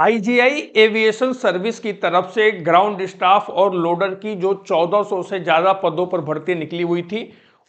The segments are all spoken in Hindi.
आईजीआई एविएशन सर्विस की तरफ से ग्राउंड स्टाफ और लोडर की जो 1400 से ज़्यादा पदों पर भर्ती निकली हुई थी,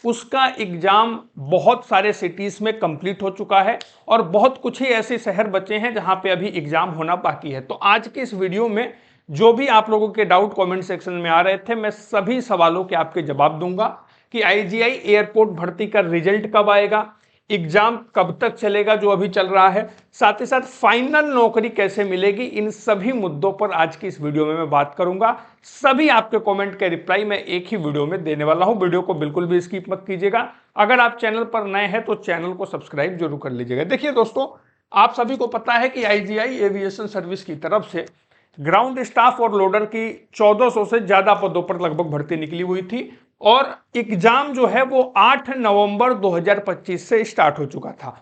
उसका एग्जाम बहुत सारे सिटीज़ में कंप्लीट हो चुका है और बहुत कुछ ही ऐसे शहर बचे हैं जहां पे अभी एग्जाम होना बाकी है। तो आज के इस वीडियो में जो भी आप लोगों के डाउट कमेंट सेक्शन में आ रहे थे, मैं सभी सवालों के आपके जवाब दूंगा कि आईजीआई एयरपोर्ट भर्ती का रिजल्ट कब आएगा, एग्जाम कब तक चलेगा जो अभी चल रहा है, साथ ही साथ फाइनल नौकरी कैसे मिलेगी, इन सभी मुद्दों पर आज की इस वीडियो में मैं बात करूंगा। सभी आपके कमेंट के रिप्लाई मैं एक ही वीडियो में देने वाला हूं। वीडियो को बिल्कुल भी स्किप मत कीजिएगा। अगर आप चैनल पर नए हैं तो चैनल को सब्सक्राइब जरूर कर लीजिएगा। देखिए दोस्तों, आप सभी को पता है कि आईजीआई एविएशन सर्विस की तरफ से ग्राउंड स्टाफ और लोडर की 1400 से ज्यादा पदों पर लगभग भर्ती निकली हुई थी और एग्जाम जो है वो 8 नवंबर 2025 से स्टार्ट हो चुका था।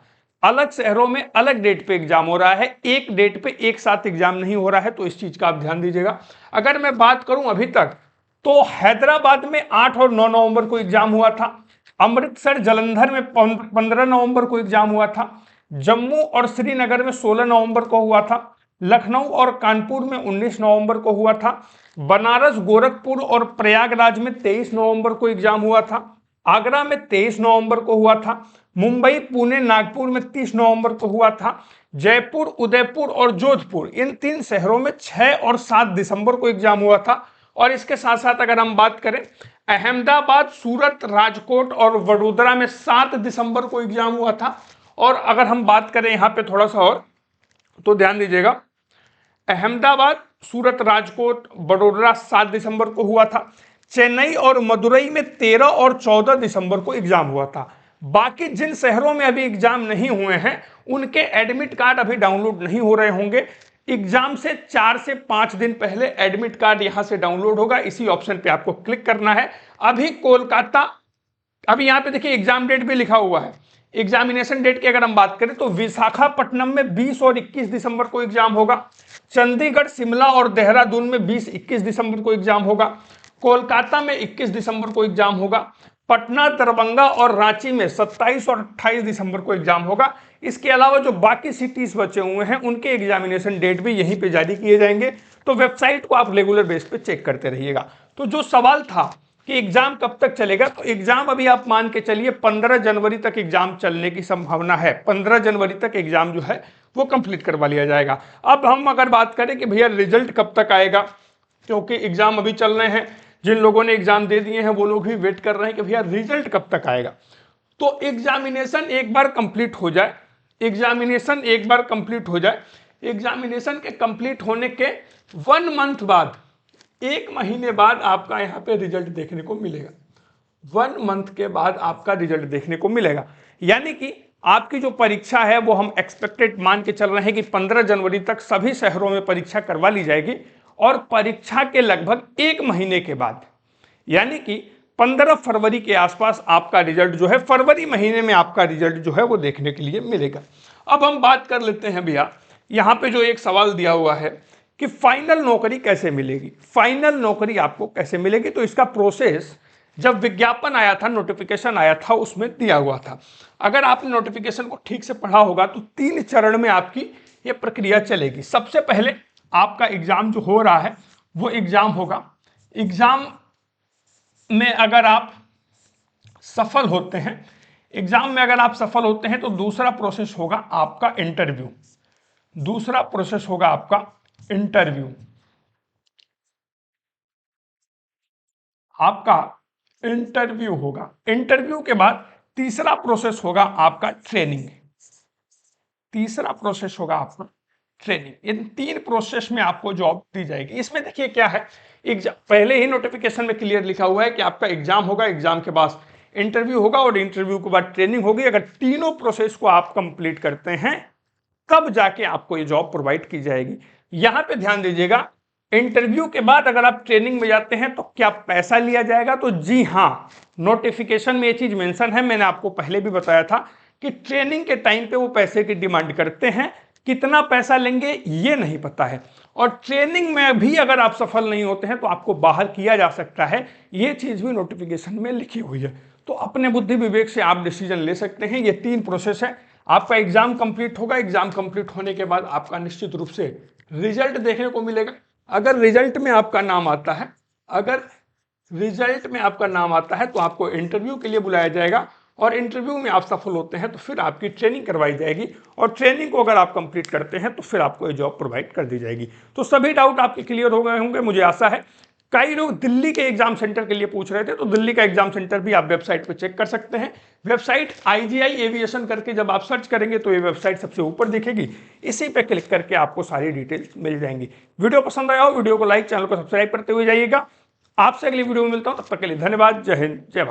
अलग शहरों में अलग डेट पे एग्जाम हो रहा है, एक डेट पे एक साथ एग्जाम नहीं हो रहा है, तो इस चीज का आप ध्यान दीजिएगा। अगर मैं बात करूं अभी तक, तो हैदराबाद में 8 और 9 नवंबर को एग्जाम हुआ था, अमृतसर जलंधर में 15 नवंबर को एग्जाम हुआ था, जम्मू और श्रीनगर में 16 नवंबर को हुआ था, लखनऊ और कानपुर में 19 नवंबर को हुआ था, बनारस, गोरखपुर और प्रयागराज में 23 नवंबर को एग्जाम हुआ था, आगरा में 23 नवंबर को हुआ था, मुंबई, पुणे, नागपुर में 30 नवंबर को हुआ था, जयपुर, उदयपुर और जोधपुर, इन 3 शहरों में 6 और 7 दिसंबर को एग्जाम हुआ था। और इसके साथ साथ अगर हम बात करें, अहमदाबाद, सूरत, राजकोट और वडोदरा में 7 दिसंबर को एग्जाम हुआ था। और अगर हम बात करें यहाँ पे थोड़ा सा और, तो ध्यान दीजिएगा, अहमदाबाद, सूरत, राजकोट, वडोदरा 7 दिसंबर को हुआ था। चेन्नई और मदुरई में 13 और 14 दिसंबर को एग्जाम हुआ था। बाकी जिन शहरों में अभी एग्जाम नहीं हुए हैं, उनके एडमिट कार्ड अभी डाउनलोड नहीं हो रहे होंगे। एग्जाम से 4 से 5 दिन पहले एडमिट कार्ड यहां से डाउनलोड होगा। इसी ऑप्शन पे आपको क्लिक करना है। अभी कोलकाता, अभी यहां पे देखिए एग्जाम डेट भी लिखा हुआ है। एग्जामिनेशन डेट की अगर हम बात करें तो विशाखापट्टनम में 20 और 21 दिसंबर को एग्जाम होगा, चंडीगढ़, शिमला और देहरादून में 20-21 दिसंबर को एग्जाम होगा, कोलकाता में 21 दिसंबर को एग्जाम होगा, पटना, दरभंगा और रांची में 27 और 28 दिसंबर को एग्जाम होगा। इसके अलावा जो बाकी सिटीज बचे हुए हैं उनके एग्जामिनेशन डेट भी यहीं पे जारी किए जाएंगे। तो वेबसाइट को आप रेगुलर बेस पे चेक करते रहिएगा। तो जो सवाल था कि एग्जाम कब तक चलेगा, तो एग्जाम अभी आप मान के चलिए 15 जनवरी तक एग्जाम चलने की संभावना है। 15 जनवरी तक एग्जाम जो है वो कंप्लीट करवा लिया जाएगा। अब हम अगर बात करें कि भैया रिजल्ट कब तक आएगा, क्योंकि एग्जाम अभी चल रहे हैं, जिन लोगों ने एग्जाम दे दिए हैं वो लोग भी वेट कर रहे हैं कि भैया रिजल्ट कब तक आएगा। तो एग्जामिनेशन एक बार कंप्लीट हो जाए, एग्जामिनेशन एक बार कंप्लीट हो जाए, एग्जामिनेशन के कंप्लीट होने के 1 मंथ बाद, 1 महीने बाद आपका यहाँ पे रिजल्ट देखने को मिलेगा। 1 मंथ के बाद आपका रिजल्ट देखने को मिलेगा। यानी कि आपकी जो परीक्षा है वो हम एक्सपेक्टेड मान के चल रहे हैं कि 15 जनवरी तक सभी शहरों में परीक्षा करवा ली जाएगी और परीक्षा के लगभग 1 महीने के बाद, यानी कि 15 फरवरी के आसपास आपका रिजल्ट जो है, फरवरी महीने में आपका रिजल्ट जो है वो देखने के लिए मिलेगा। अब हम बात कर लेते हैं भैया, यहाँ पे जो एक सवाल दिया हुआ है कि फाइनल नौकरी कैसे मिलेगी, फाइनल नौकरी आपको कैसे मिलेगी। तो इसका प्रोसेस जब विज्ञापन आया था, नोटिफिकेशन आया था, उसमें दिया हुआ था। अगर आपने नोटिफिकेशन को ठीक से पढ़ा होगा तो 3 चरण में आपकी ये प्रक्रिया चलेगी। सबसे पहले आपका एग्जाम जो हो रहा है वो एग्जाम होगा। एग्जाम में अगर आप सफल होते हैं, एग्जाम में अगर आप सफल होते हैं तो दूसरा प्रोसेस होगा आपका इंटरव्यू। दूसरा प्रोसेस होगा आपका इंटरव्यू। आपका इंटरव्यू होगा। इंटरव्यू के बाद तीसरा प्रोसेस होगा आपका ट्रेनिंग। तीसरा प्रोसेस होगा आपका ट्रेनिंग। इन 3 प्रोसेस में आपको जॉब दी जाएगी। इसमें देखिए क्या है, एग्जाम पहले ही नोटिफिकेशन में क्लियर लिखा हुआ है कि आपका एग्जाम होगा, एग्जाम के बाद इंटरव्यू होगा और इंटरव्यू के बाद ट्रेनिंग होगी। अगर तीनों प्रोसेस को आप कंप्लीट करते हैं तब जाके आपको ये जॉब प्रोवाइड की जाएगी। यहां पे ध्यान दीजिएगा, इंटरव्यू के बाद अगर आप ट्रेनिंग में जाते हैं तो क्या पैसा लिया जाएगा, तो जी हां, नोटिफिकेशन में ये चीज मेंशन है। मैंने आपको पहले भी बताया था कि ट्रेनिंग के टाइम पे वो पैसे की डिमांड करते हैं। कितना पैसा लेंगे ये नहीं पता है, और ट्रेनिंग में भी अगर आप सफल नहीं होते हैं तो आपको बाहर किया जा सकता है। ये चीज भी नोटिफिकेशन में लिखी हुई है। तो अपने बुद्धि विवेक से आप डिसीजन ले सकते हैं। ये 3 प्रोसेस है। आपका एग्जाम कंप्लीट होगा। एग्जाम कंप्लीट होने के बाद आपका निश्चित रूप से रिजल्ट देखने को मिलेगा। अगर रिजल्ट में आपका नाम आता है, अगर रिजल्ट में आपका नाम आता है तो आपको इंटरव्यू के लिए बुलाया जाएगा, और इंटरव्यू में आप सफल होते हैं तो फिर आपकी ट्रेनिंग करवाई जाएगी, और ट्रेनिंग को अगर आप कंप्लीट करते हैं तो फिर आपको ये जॉब प्रोवाइड कर दी जाएगी। तो सभी डाउट आपके क्लियर हो गए होंगे, मुझे आशा है। कई लोग दिल्ली के एग्जाम सेंटर के लिए पूछ रहे थे, तो दिल्ली का एग्जाम सेंटर भी आप वेबसाइट पे चेक कर सकते हैं। वेबसाइट IGI एविएशन करके जब आप सर्च करेंगे तो ये वेबसाइट सबसे ऊपर दिखेगी, इसी पे क्लिक करके आपको सारी डिटेल्स मिल जाएंगी। वीडियो पसंद आया हो वीडियो को लाइक, चैनल को सब्सक्राइब करते हुए जाइएगा। आपसे अगली वीडियो में मिलता हूं, तब तक के लिए धन्यवाद। जय हिंद, जय भारत।